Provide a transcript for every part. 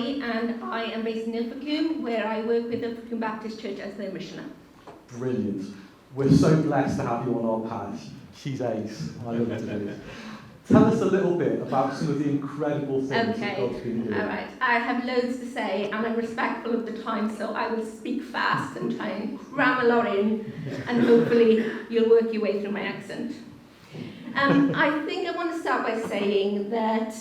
Aly, and I am based in Ilfracombe, where I work with Ilfracombe Baptist Church as their missioner. Brilliant. We're so blessed to have you on our patch. She's ace. I love to do this. Tell us a little bit about some of the incredible things that God's been doing. All right. I have loads to say, and I'm respectful of the time, so I will speak fast and try and cram a lot in, and hopefully you'll work your way through my accent. I think I want to start by saying that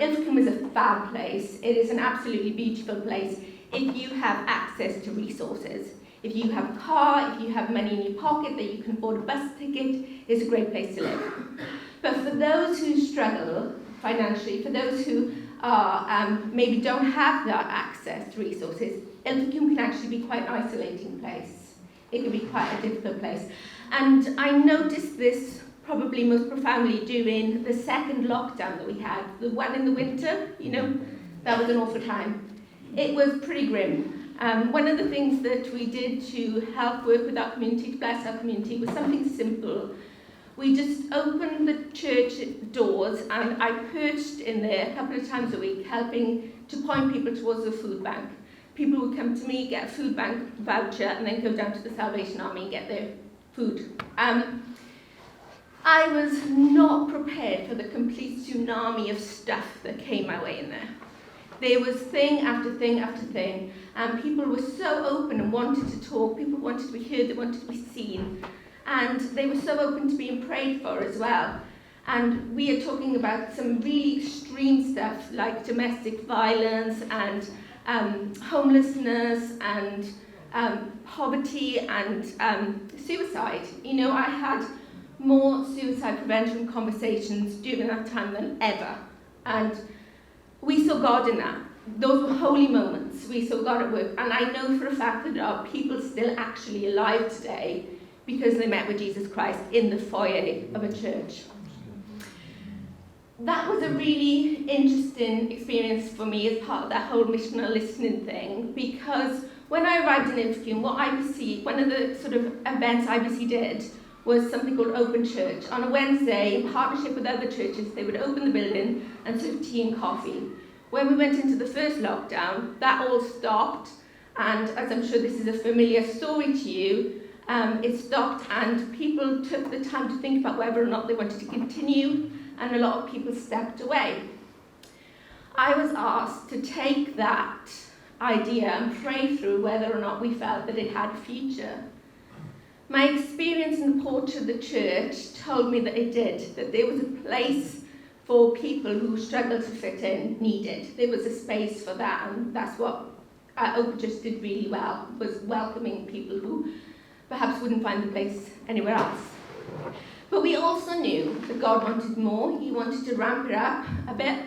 Ilfracombe is a fab place. It is an absolutely beautiful place if you have access to resources. If you have a car, if you have money in your pocket that you can afford a bus ticket, it's a great place to live. But for those who struggle financially, for those who are, maybe don't have that access to resources, Ilfracombe can actually be quite an isolating place. It can be quite a difficult place. And I noticed this probably most profoundly during the second lockdown that we had, the one in the winter, that was an awful time. It was pretty grim. One of the things that we did to help work with our community, to bless our community, was something simple. We just opened the church doors, and I perched in there a couple of times a week, helping to point people towards the food bank. People would come to me, get a food bank voucher, and then go down to the Salvation Army and get their food. I was not prepared for the complete tsunami of stuff that came my way in there. There was thing after thing after thing, and people were so open and wanted to talk. People wanted to be heard, they wanted to be seen, and they were so open to being prayed for as well. And we are talking about some really extreme stuff like domestic violence and homelessness and poverty and suicide. I had more suicide prevention conversations during that time than ever. And we saw God in that. Those were holy moments. We saw God at work. And I know for a fact that there are people still actually alive today because they met with Jesus Christ in the foyer of a church. That was a really interesting experience for me as part of that whole missional listening thing, because when I arrived in Ilfracombe, what IBC, one of the sort of events IBC did was something called Open Church. On a Wednesday, in partnership with other churches, they would open the building and serve tea and coffee. When we went into the first lockdown, that all stopped, and as I'm sure this is a familiar story to you, it stopped and people took the time to think about whether or not they wanted to continue, and a lot of people stepped away. I was asked to take that idea and pray through whether or not we felt that it had a future. My experience in the porch of the church told me that it did, that there was a place for people who struggled to fit in, needed. There was a space for that, and that's what Open Church did really well, was welcoming people who perhaps wouldn't find the place anywhere else. But we also knew that God wanted more. He wanted to ramp it up a bit.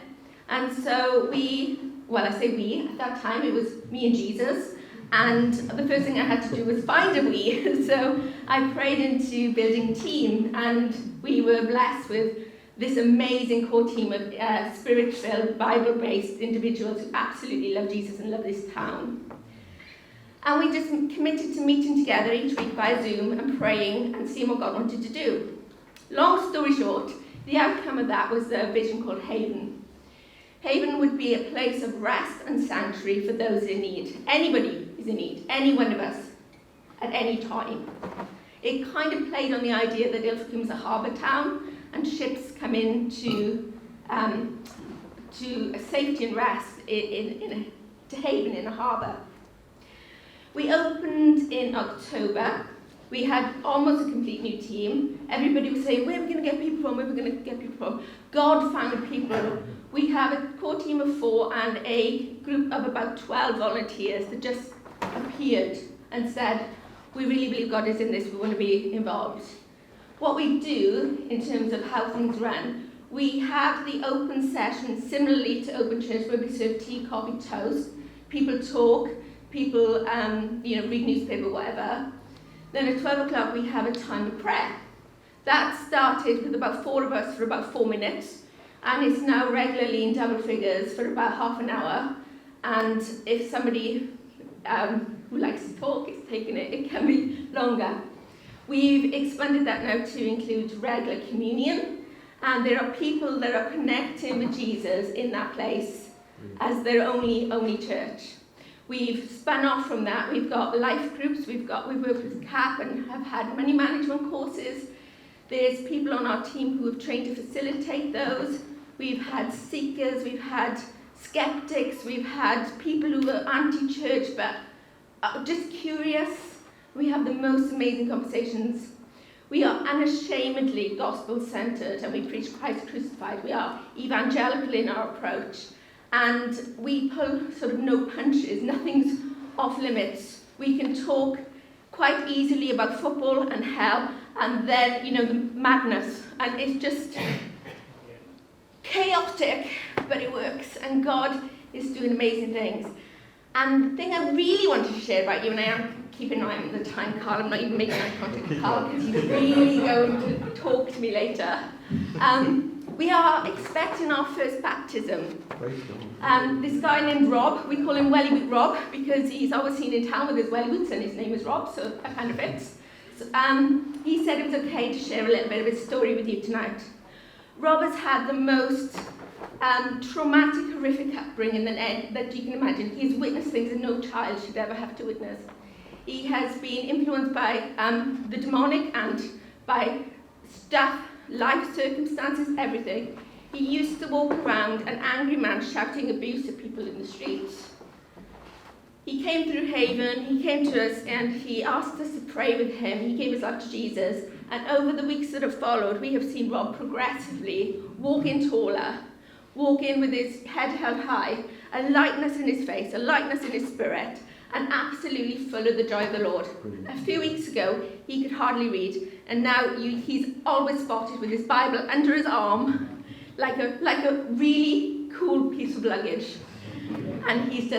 And so at that time it was me and Jesus. And the first thing I had to do was find a we. So I prayed into building a team, and we were blessed with this amazing core team of spirit-filled, Bible-based individuals who absolutely love Jesus and love this town. And we just committed to meeting together each week via Zoom and praying and seeing what God wanted to do. Long story short, the outcome of that was a vision called Haven. Haven would be a place of rest and sanctuary for those in need. Anybody is in need, any one of us, at any time. It kind of played on the idea that Ilfracombe is a harbour town, and ships come in to safety and rest to Haven in a harbour. We opened in October. We had almost a complete new team. Everybody was saying, where are we going to get people from? Where are we going to get people from? God found people. We have a core team of 4 and a group of about 12 volunteers that just appeared and said, we really believe God is in this, we want to be involved. What we do in terms of how things run, we have the open session similarly to Open Church, where we serve tea, coffee, toast. People talk, people read newspaper, whatever. Then at 12 o'clock we have a time of prayer. That started with about 4 of us for about 4 minutes, and it's now regularly in double figures for about half an hour. And if somebody who likes to talk is taking it, it can be longer. We've expanded that now to include regular communion, and there are people that are connecting with Jesus in that place as their only church. We've spun off from that. We've got life groups. We've worked with CAP and have had money management courses. There's people on our team who have trained to facilitate those. We've had seekers. We've had skeptics. We've had people who are anti-church but are just curious. We have the most amazing conversations. We are unashamedly gospel-centred and we preach Christ crucified. We are evangelical in our approach. And we pull sort of no punches, nothing's off limits. We can talk quite easily about football and hell, and then, the madness. And it's just chaotic, but it works. And God is doing amazing things. And the thing I really wanted to share about you, and I am keeping an eye on the time, Carl, I'm not even making eye contact with Carl, because he's really going to talk to me later. We are expecting our first baptism. This guy named Rob, we call him Welly Boot Rob because he's always seen in town with his welly boots and his name is Rob, so that kind of fits. So, he said it was okay to share a little bit of his story with you tonight. Rob has had the most traumatic, horrific upbringing that you can imagine. He's witnessed things that no child should ever have to witness. He has been influenced by the demonic and by stuff, life circumstances, everything. He used to walk around an angry man shouting abuse at people in the streets. He came through Haven, he came to us and he asked us to pray with him. He gave his life to Jesus. And over the weeks that have followed, we have seen Rob progressively walk in taller, walk in with his head held high, a lightness in his face, a lightness in his spirit, and absolutely full of the joy of the Lord. Brilliant. A few weeks ago, he could hardly read, and now he's always spotted with his Bible under his arm, like a really cool piece of luggage. And he's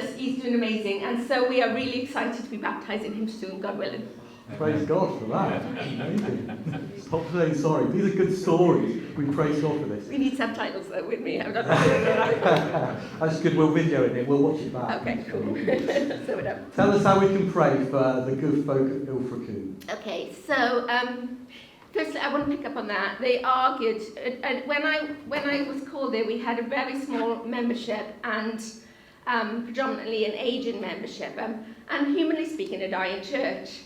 doing amazing. And so we are really excited to be baptising him soon, God willing. Praise God for that. Amazing. Stop saying sorry. These are good stories. We praise God for this. We need subtitles though with me. I'm not That's good. We'll video it. We'll watch it back. Okay, cool. So it up. Tell us how we can pray for the good folk at Ilfracombe. Okay, so firstly, I want to pick up on that. They are good. And when I was called there, we had a very small membership and predominantly an aging membership. And humanly speaking, a dying church.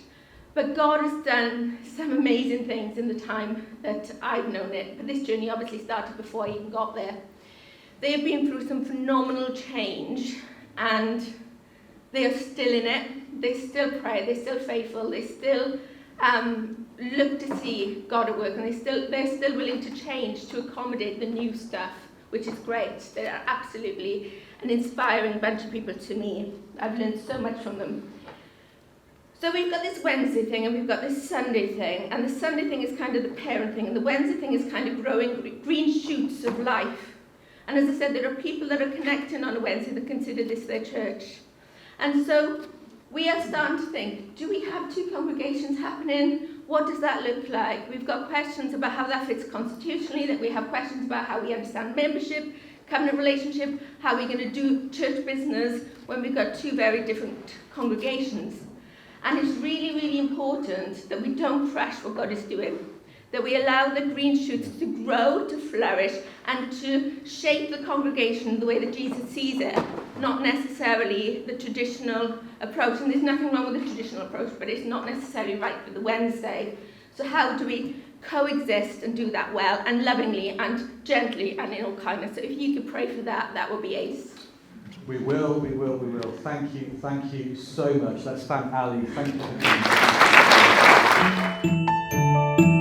But God has done some amazing things in the time that I've known it. But this journey obviously started before I even got there. They have been through some phenomenal change, and they are still in it. They still pray. They're still faithful. They still look to see God at work, and they're still willing to change to accommodate the new stuff, which is great. They're absolutely an inspiring bunch of people to me. I've learned so much from them. So we've got this Wednesday thing and we've got this Sunday thing, and the Sunday thing is kind of the parent thing, and the Wednesday thing is kind of growing green shoots of life. And as I said, there are people that are connecting on a Wednesday that consider this their church. And so we are starting to think, do we have two congregations happening? What does that look like? We've got questions about how that fits constitutionally, that we have questions about how we understand membership, covenant relationship, how we're going to do church business when we've got two very different congregations. And it's really, really important that we don't crash what God is doing, that we allow the green shoots to grow, to flourish, and to shape the congregation the way that Jesus sees it, not necessarily the traditional approach. And there's nothing wrong with the traditional approach, but it's not necessarily right for the Wednesday. So how do we coexist and do that well and lovingly and gently and in all kindness? So if you could pray for that, that would be ace. We will. Thank you so much. Let's thank Aly. Thank you for being here.